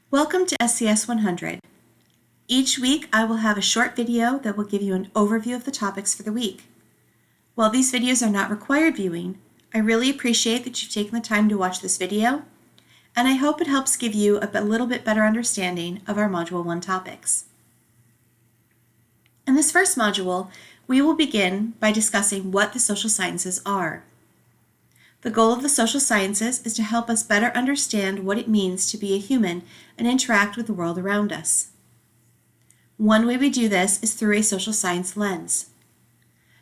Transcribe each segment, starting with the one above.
Welcome to SCS 100. Each week I will have a short video that will give you an overview of the topics for the week. While these videos are not required viewing, I really appreciate that you've taken the time to watch this video, and I hope it helps give you a little bit better understanding of our Module 1 topics. In this first module, we will begin by discussing what the social sciences are. The goal of the social sciences is to help us better understand what it means to be a human and interact with the world around us. One way we do this is through a social science lens.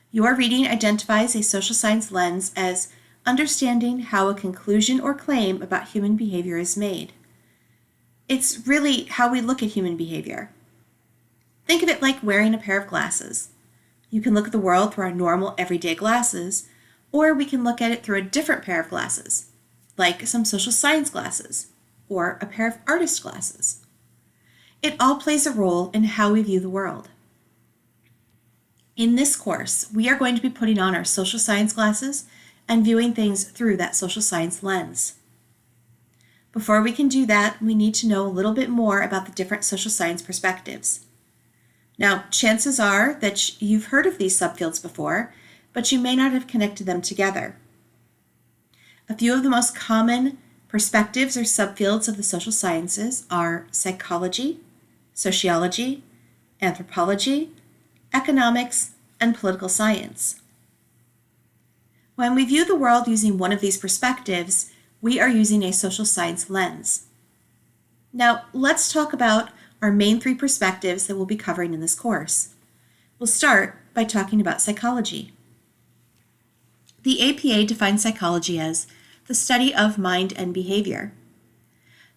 Your reading identifies a social science lens as understanding how a conclusion or claim about human behavior is made. It's really how we look at human behavior. Think of it like wearing a pair of glasses. You can look at the world through our normal everyday glasses, or we can look at it through a different pair of glasses, like some social science glasses, or a pair of artist glasses. It all plays a role in how we view the world. In this course, we are going to be putting on our social science glasses and viewing things through that social science lens. Before we can do that, we need to know a little bit more about the different social science perspectives. Now, chances are that you've heard of these subfields before, but you may not have connected them together. A few of the most common perspectives or subfields of the social sciences are psychology, sociology, anthropology, economics, and political science. When we view the world using one of these perspectives, we are using a social science lens. Now, let's talk about our main three perspectives that we'll be covering in this course. We'll start by talking about psychology. The APA defines psychology as the study of mind and behavior.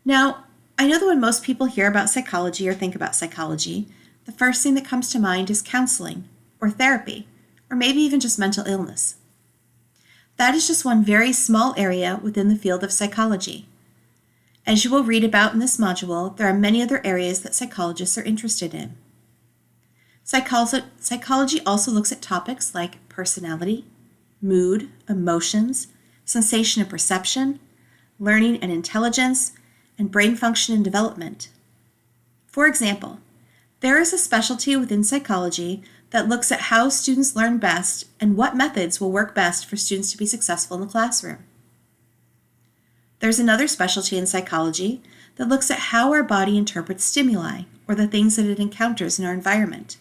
Now, I know that when most people hear about psychology or think about psychology, the first thing that comes to mind is counseling, or therapy, or maybe even just mental illness. That is just one very small area within the field of psychology. As you will read about in this module, there are many other areas that psychologists are interested in. Psychology also looks at topics like personality, mood, emotions, sensation and perception, learning and intelligence, and brain function and development. For example, there is a specialty within psychology that looks at how students learn best and what methods will work best for students to be successful in the classroom. There's another specialty in psychology that looks at how our body interprets stimuli, or the things that it encounters in our environment.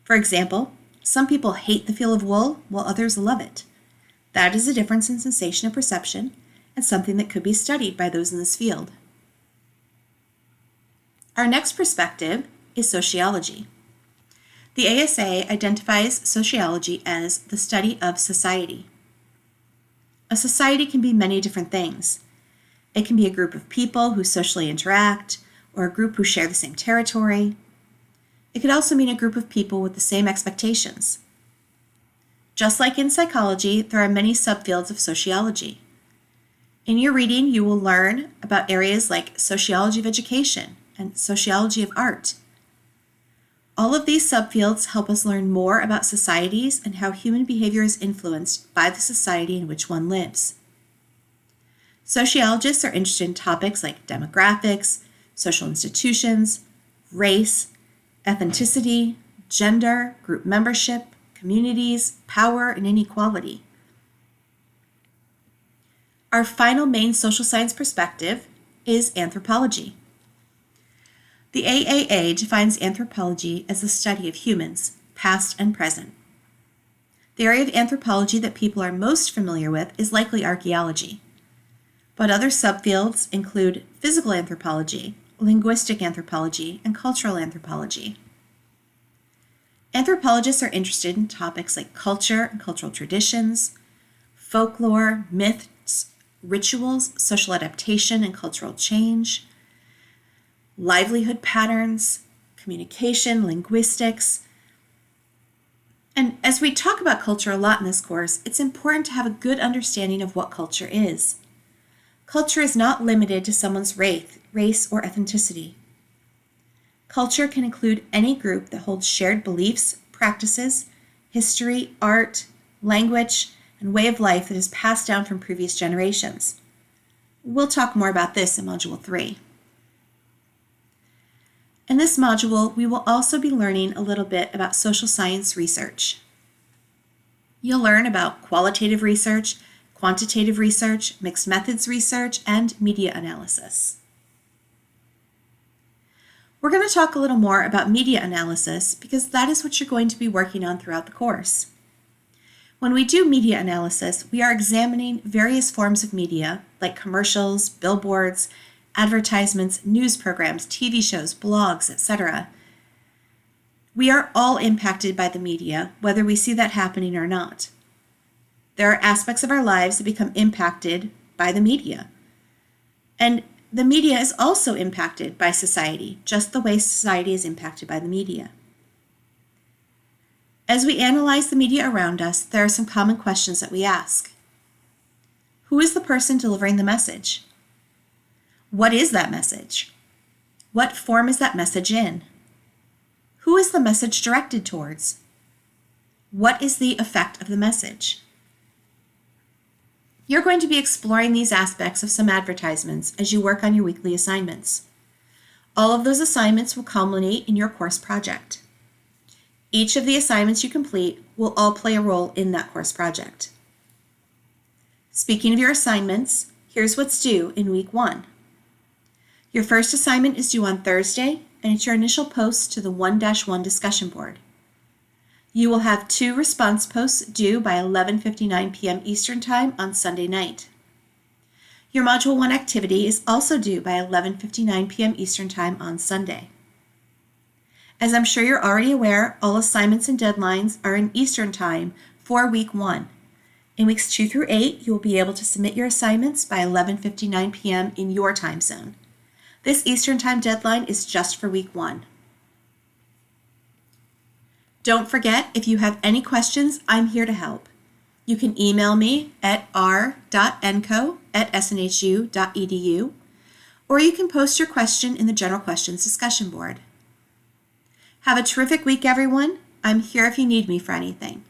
For example, some people hate the feel of wool, while others love it. That is a difference in sensation and perception, and something that could be studied by those in this field. Our next perspective is sociology. The ASA identifies sociology as the study of society. A society can be many different things. It can be a group of people who socially interact, or a group who share the same territory. It could also mean a group of people with the same expectations. Just like in psychology, there are many subfields of sociology. In your reading, you will learn about areas like sociology of education and sociology of art. All of these subfields help us learn more about societies and how human behavior is influenced by the society in which one lives. Sociologists are interested in topics like demographics, social institutions, race, ethnicity, gender, group membership, communities, power, and inequality. Our final main social science perspective is anthropology. The AAA defines anthropology as the study of humans, past and present. The area of anthropology that people are most familiar with is likely archaeology, but other subfields include physical anthropology, linguistic anthropology, and cultural anthropology. Anthropologists are interested in topics like culture and cultural traditions, folklore, myths, rituals, social adaptation and cultural change, livelihood patterns, communication, linguistics. And as we talk about culture a lot in this course, it's important to have a good understanding of what culture is. Culture is not limited to someone's race, or ethnicity. Culture can include any group that holds shared beliefs, practices, history, art, language, and way of life that is passed down from previous generations. We'll talk more about this in Module 3. In this module, we will also be learning a little bit about social science research. You'll learn about qualitative research, quantitative research, mixed methods research, and media analysis. We're going to talk a little more about media analysis because that is what you're going to be working on throughout the course. When we do media analysis, we are examining various forms of media like commercials, billboards, advertisements, news programs, TV shows, blogs, etc. We are all impacted by the media, whether we see that happening or not. There are aspects of our lives that become impacted by the media. And the media is also impacted by society, just the way society is impacted by the media. As we analyze the media around us, there are some common questions that we ask. Who is the person delivering the message? What is that message? What form is that message in? Who is the message directed towards? What is the effect of the message? You're going to be exploring these aspects of some advertisements as you work on your weekly assignments. All of those assignments will culminate in your course project. Each of the assignments you complete will all play a role in that course project. Speaking of your assignments, here's what's due in week 1. Your first assignment is due on Thursday, and it's your initial post to the 1-1 discussion board. You will have 2 response posts due by 11:59 p.m. Eastern Time on Sunday night. Your Module 1 activity is also due by 11:59 p.m. Eastern Time on Sunday. As I'm sure you're already aware, all assignments and deadlines are in Eastern Time for week 1. In weeks 2 through 8, you will be able to submit your assignments by 11:59 p.m. in your time zone. This Eastern Time deadline is just for week 1. Don't forget, if you have any questions, I'm here to help. You can email me at r.enco@snhu.edu, or you can post your question in the General Questions discussion board. Have a terrific week, everyone. I'm here if you need me for anything.